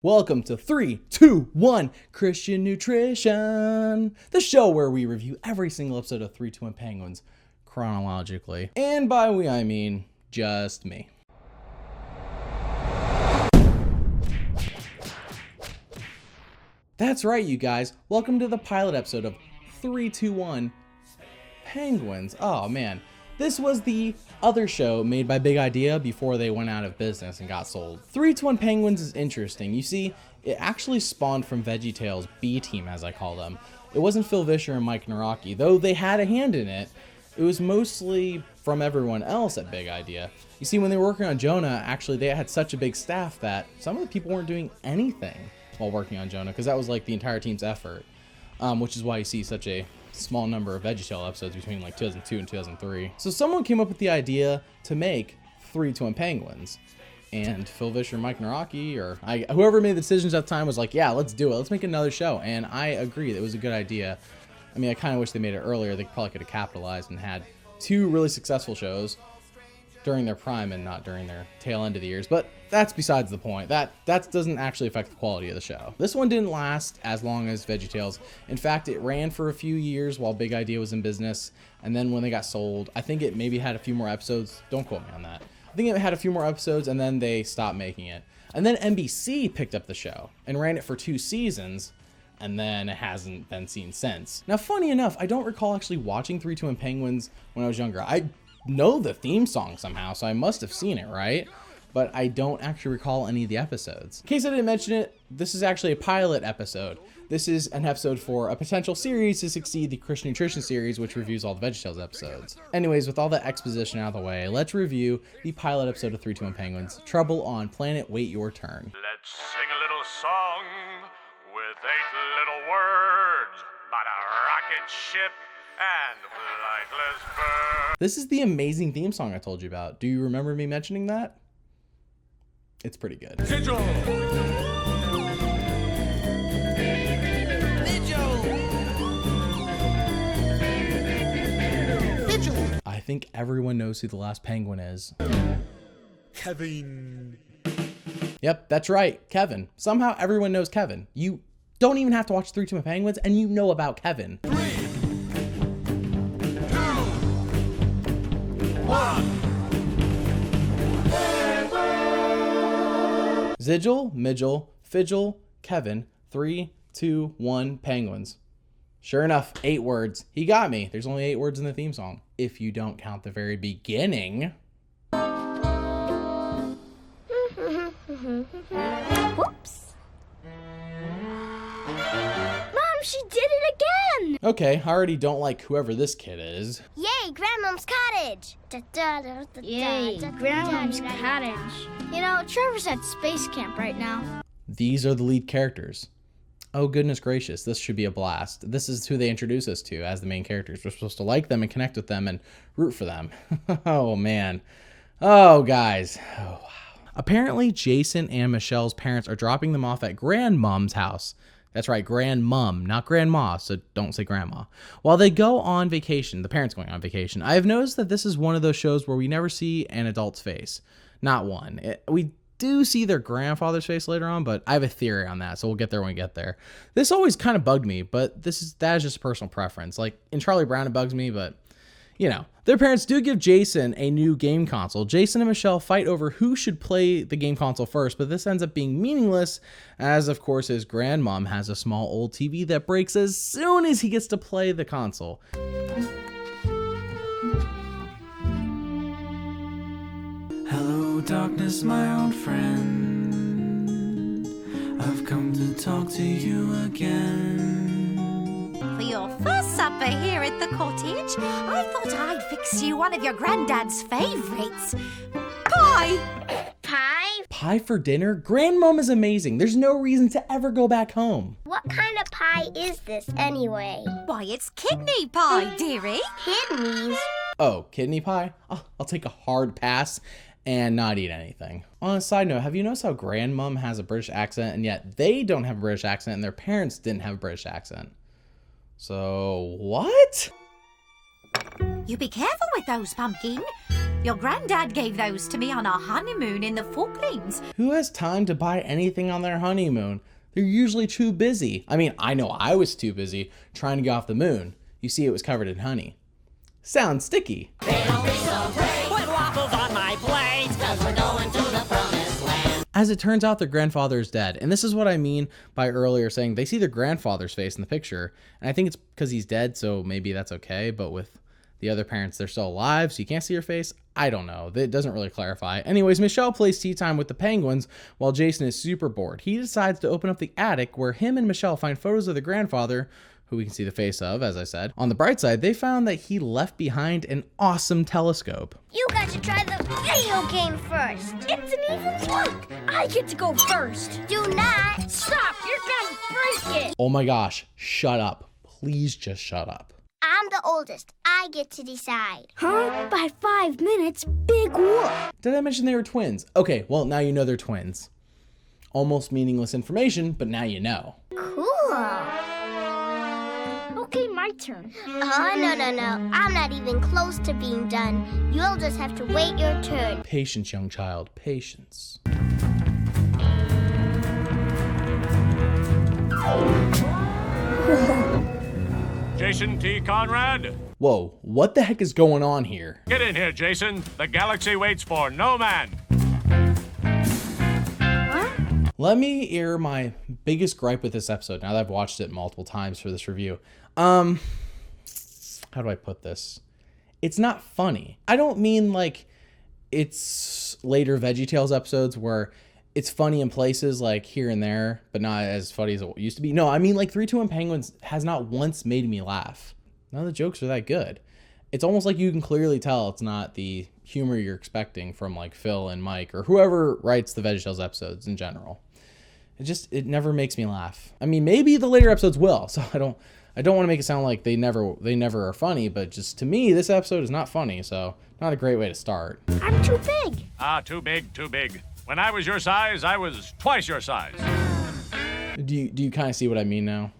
Welcome to 3, 2, 1 Christian Nutrition, the show where we review every single episode of 3, 2, 1 Penguins chronologically. And by we, I mean just me. That's right, you guys. Welcome to the pilot episode of 3, 2, 1 Penguins. Oh, man. This was the other show made by Big Idea before they went out of business and got sold. 3, 2, 1 Penguins is interesting. You see, it actually spawned from VeggieTales' B team, as I call them. It wasn't Phil Vischer and Mike Naraki, though they had a hand in it. It was mostly from everyone else at Big Idea. You see, when they were working on Jonah, actually they had such a big staff that some of the people weren't doing anything while working on Jonah, because that was like the entire team's effort, which is why you see such a small number of VeggieTales episodes between like 2002 and 2003. So someone came up with the idea to make 3, 2, 1 Penguins, and Phil Vischer, Mike Naraki, or whoever made the decisions at the time was like, yeah, let's do it. Let's make another show. And I agree, it was a good idea. I mean, I kind of wish they made it earlier. They probably could have capitalized and had 2 really successful shows during their prime and not during their tail end of the years, but that's besides the point. That doesn't actually affect the quality of the show. This one didn't last as long as VeggieTales. In fact, it ran for a few years while Big Idea was in business, and then when they got sold, I think it maybe had a few more episodes. Don't quote me on that. I think it had a few more episodes, and then they stopped making it. And then NBC picked up the show and ran it for 2 seasons, and then it hasn't been seen since. Now, funny enough, I don't recall actually watching 3, 2, 1 Penguins when I was younger. I know the theme song somehow, so I must have seen it, right? But I don't actually recall any of the episodes. In case I didn't mention it, this is actually a pilot episode. This is an episode for a potential series to succeed the Christian Nutrition series, which reviews all the VeggieTales episodes. Anyways, with all that exposition out of the way, let's review the pilot episode of 3, 2, 1 Penguins, Trouble on Planet Wait Your Turn. Let's sing a little song with 8 little words about a rocket ship and flightless bird. This is the amazing theme song I told you about. Do you remember me mentioning that? It's pretty good. Vigil! I think everyone knows who the last penguin is. Kevin. Yep, that's right, Kevin. Somehow everyone knows Kevin. You don't even have to watch 3, 2, 1 Penguins, and you know about Kevin. 3, 2, 1. Zigil, Midgel, Fidgel, Kevin, 3, 2, 1 Penguins. Sure enough, 8 words. He got me. There's only 8 words in the theme song, if you don't count the very beginning. Whoops. Mom, she did it again! Okay, I already don't like whoever this kid is. Yay, Grandmom's cottage! Yay, Grandmom's cottage. You know, Trevor's at space camp right now. These are the lead characters. Oh, goodness gracious, this should be a blast. This is who they introduce us to as the main characters. We're supposed to like them and connect with them and root for them. Oh, man. Oh, guys. Oh, wow. Apparently, Jason and Michelle's parents are dropping them off at Grandmom's house. That's right, Grandmom, not Grandma, so don't say Grandma. While they go on vacation, the parents going on vacation, I have noticed that this is one of those shows where we never see an adult's face. Not one. We do see their grandfather's face later on, but I have a theory on that, so we'll get there when we get there. This always kind of bugged me, but that is just a personal preference. Like, in Charlie Brown, it bugs me, but, you know. Their parents do give Jason a new game console. Jason and Michelle fight over who should play the game console first, but this ends up being meaningless, as, of course, his grandmom has a small old TV that breaks as soon as he gets to play the console. Hello, darkness, my old friend. I've come to talk to you again. For your first supper here at the cottage, I thought I'd fix you one of your granddad's favorites. Pie! Pie? Pie for dinner? Grandmom is amazing. There's no reason to ever go back home. What kind of pie is this anyway? Why, it's kidney pie, dearie. Kidneys? Oh, kidney pie? Oh, I'll take a hard pass and not eat anything. On a side note, have you noticed how Grandmom has a British accent and yet they don't have a British accent and their parents didn't have a British accent? So, what? You be careful with those, Pumpkin. Your granddad gave those to me on our honeymoon in the Falklands. Who has time to buy anything on their honeymoon? They're usually too busy. I mean, I know I was too busy trying to get off the moon. You see, it was covered in honey. Sounds sticky. Put waffles on my plate, 'cause we're going to the promised land. As it turns out, their grandfather is dead. And this is what I mean by earlier saying they see their grandfather's face in the picture. And I think it's because he's dead, so maybe that's okay. But with the other parents, they're still alive, so you can't see your face. I don't know. It doesn't really clarify. Anyways, Michelle plays tea time with the penguins while Jason is super bored. He decides to open up the attic where him and Michelle find photos of the grandfather, who we can see the face of, as I said. On the bright side, they found that he left behind an awesome telescope. You got to try the video game first. It's an even look. I get to go first. Do not. Stop, you're gonna break it. Oh my gosh, shut up. Please just shut up. I'm the oldest. I get to decide. Huh? By 5 minutes, big whoop. Did I mention they were twins? Okay, well, now you know they're twins. Almost meaningless information, but now you know. Cool. Okay, my turn. Oh, no. I'm not even close to being done. You'll just have to wait your turn. Patience, young child, patience. Jason T. Conrad? Whoa, what the heck is going on here? Get in here, Jason. The galaxy waits for no man. Let me air my biggest gripe with this episode now that I've watched it multiple times for this review. How do I put this? It's not funny. I don't mean like it's later VeggieTales episodes where it's funny in places like here and there, but not as funny as it used to be. No, I mean like 3-2-1 Penguins has not once made me laugh. None of the jokes are that good. It's almost like you can clearly tell it's not the humor you're expecting from like Phil and Mike or whoever writes the VeggieTales episodes in general. It never makes me laugh. I mean, maybe the later episodes will, so I don't want to make it sound like they never are funny, but just to me, this episode is not funny, so not a great way to start. I'm too big. Too big. When I was your size, I was twice your size. Do you kind of see what I mean now?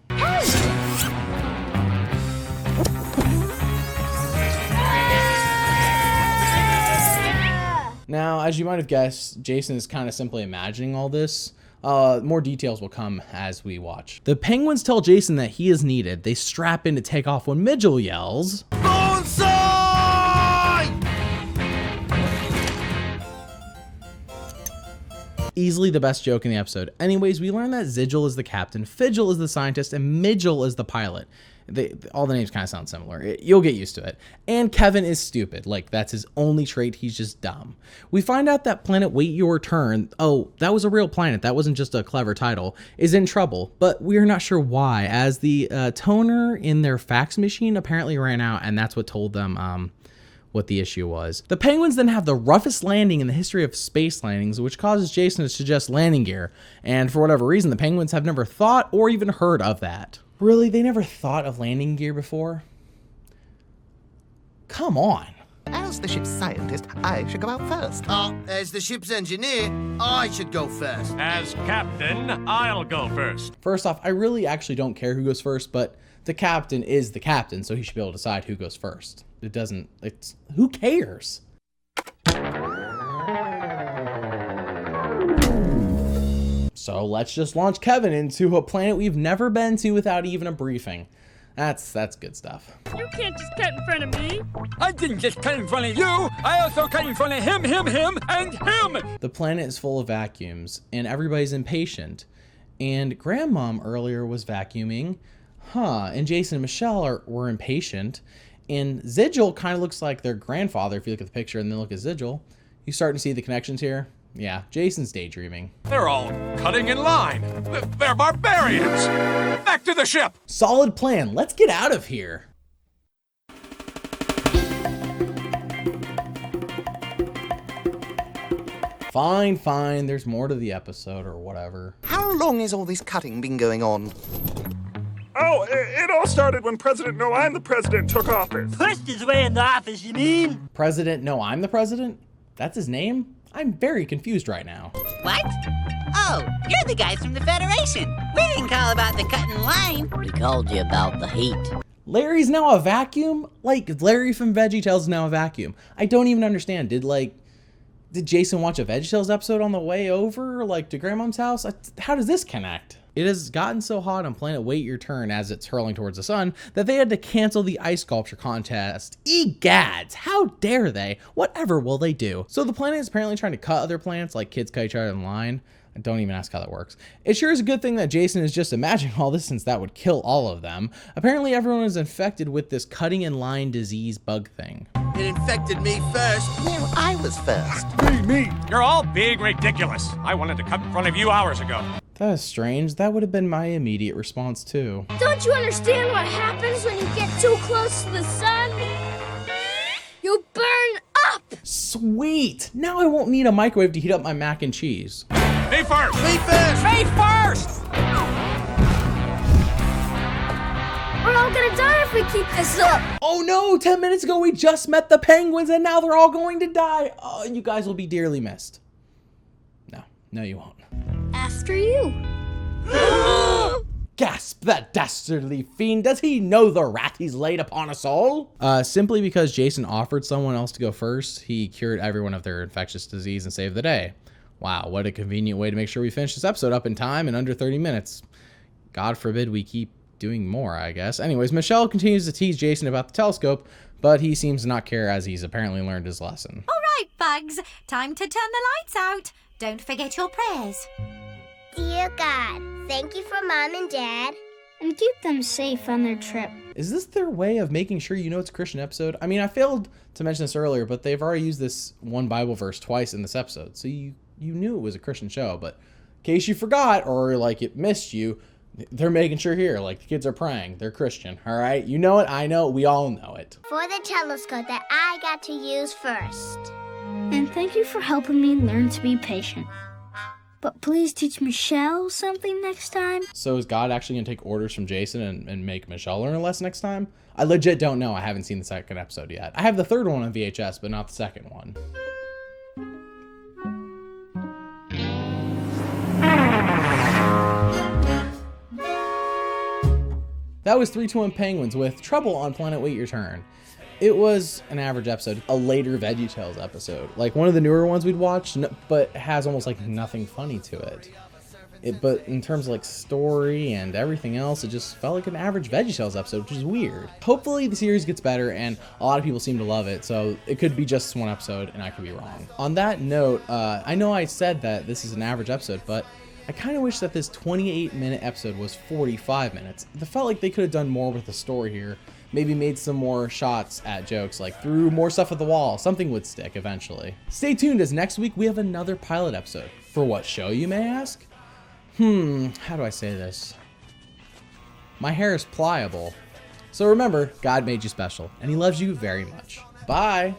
Now, as you might have guessed, Jason is kind of simply imagining all this. More details will come as we watch. The penguins tell Jason that he is needed. They strap in to take off when Mitchell yells, easily the best joke in the episode. Anyways, we learn that Zigil is the captain, Fidgil is the scientist, and Midgel is the pilot. All the names kind of sound similar. You'll get used to it. And Kevin is stupid. Like, that's his only trait. He's just dumb. We find out that planet Wait Your Turn, oh, that was a real planet. That wasn't just a clever title, is in trouble. But we're not sure why, as the toner in their fax machine apparently ran out, and that's what told them what the issue was. The Penguins then have the roughest landing in the history of space landings, which causes Jason to suggest landing gear. And for whatever reason, the Penguins have never thought or even heard of that. Really? They never thought of landing gear before? Come on. As the ship's scientist, I should go out first. As the ship's engineer, I should go first. As captain, I'll go first. First off, I really actually don't care who goes first, but the captain is the captain, so he should be able to decide who goes first. Who cares? So let's just launch Kevin into a planet we've never been to without even a briefing. That's good stuff. You can't just cut in front of me. I didn't just cut in front of you. I also cut in front of him, and him. The planet is full of vacuums, and everybody's impatient. And Grandmom earlier was vacuuming. And Jason and Michelle were impatient. And Zigil kind of looks like their grandfather if you look at the picture and then look at Zigil. You starting to see the connections here? Yeah, Jason's daydreaming. They're all cutting in line. They're barbarians. Back to the ship. Solid plan. Let's get out of here. Fine. There's more to the episode or whatever. How long has all this cutting been going on? Oh, it all started when President No, I'm the President took office. Pushed his way in the office, you mean? President No, I'm the President? That's his name? I'm very confused right now. What? Oh, you're the guys from the Federation. We didn't call about the cutting line. We called you about the heat. Larry's now a vacuum? Like, Larry from VeggieTales is now a vacuum. I don't even understand. Did Jason watch a VeggieTales episode on the way over, like, to Grandmom's house? How does this connect? It has gotten so hot on planet Wait Your Turn as it's hurling towards the sun that they had to cancel the ice sculpture contest. Egads! How dare they? Whatever will they do? So the planet is apparently trying to cut other planets like kids cut each other in line. Don't even ask how that works. It sure is a good thing that Jason is just imagining all this, since that would kill all of them. Apparently everyone is infected with this cutting in line disease bug thing. It infected me first. No, I was first. Me. You're all being ridiculous. I wanted to cut in front of you hours ago. That is strange. That would have been my immediate response too. Don't you understand what happens when you get too close to the sun? You burn up! Sweet! Now I won't need a microwave to heat up my mac and cheese. Me first! Me first! Me first! We're all gonna die if we keep this up! Oh no! 10 minutes ago we just met the penguins and now they're all going to die! Oh, you guys will be dearly missed. No, you won't. After you. Gasp, that dastardly fiend! Does he know the wrath he's laid upon us all? Simply because Jason offered someone else to go first, he cured everyone of their infectious disease and saved the day. Wow, what a convenient way to make sure we finish this episode up in time in under 30 minutes. God forbid we keep doing more, I guess. Anyways, Michelle continues to tease Jason about the telescope, but he seems to not care as he's apparently learned his lesson. All right, Bugs, time to turn the lights out. Don't forget your prayers. Dear God, thank you for Mom and Dad. And keep them safe on their trip. Is this their way of making sure you know it's a Christian episode? I mean, I failed to mention this earlier, but they've already used this one Bible verse twice in this episode. So you knew it was a Christian show, but in case you forgot or like it missed you, they're making sure here, like the kids are praying. They're Christian, all right? You know it, I know it, we all know it. For the telescope that I got to use first. And thank you for helping me learn to be patient. But please teach Michelle something next time. So is God actually going to take orders from Jason and make Michelle learn a lesson next time? I legit don't know. I haven't seen the second episode yet. I have the third one on VHS, but not the second one. That was 3-2-1 Penguins with Trouble on Planet Wait Your Turn. It was an average episode, a later VeggieTales episode, like one of the newer ones we'd watched, but has almost like nothing funny to it. But in terms of like story and everything else, it just felt like an average VeggieTales episode, which is weird. Hopefully the series gets better, and a lot of people seem to love it, so it could be just one episode, and I could be wrong. On that note, I know I said that this is an average episode, but I kind of wish that this 28-minute episode was 45 minutes. It felt like they could have done more with the story here. Maybe made some more shots at jokes, like threw more stuff at the wall. Something would stick eventually. Stay tuned, as next week we have another pilot episode. For what show, you may ask? How do I say this? My hair is pliable. So remember, God made you special, and he loves you very much. Bye!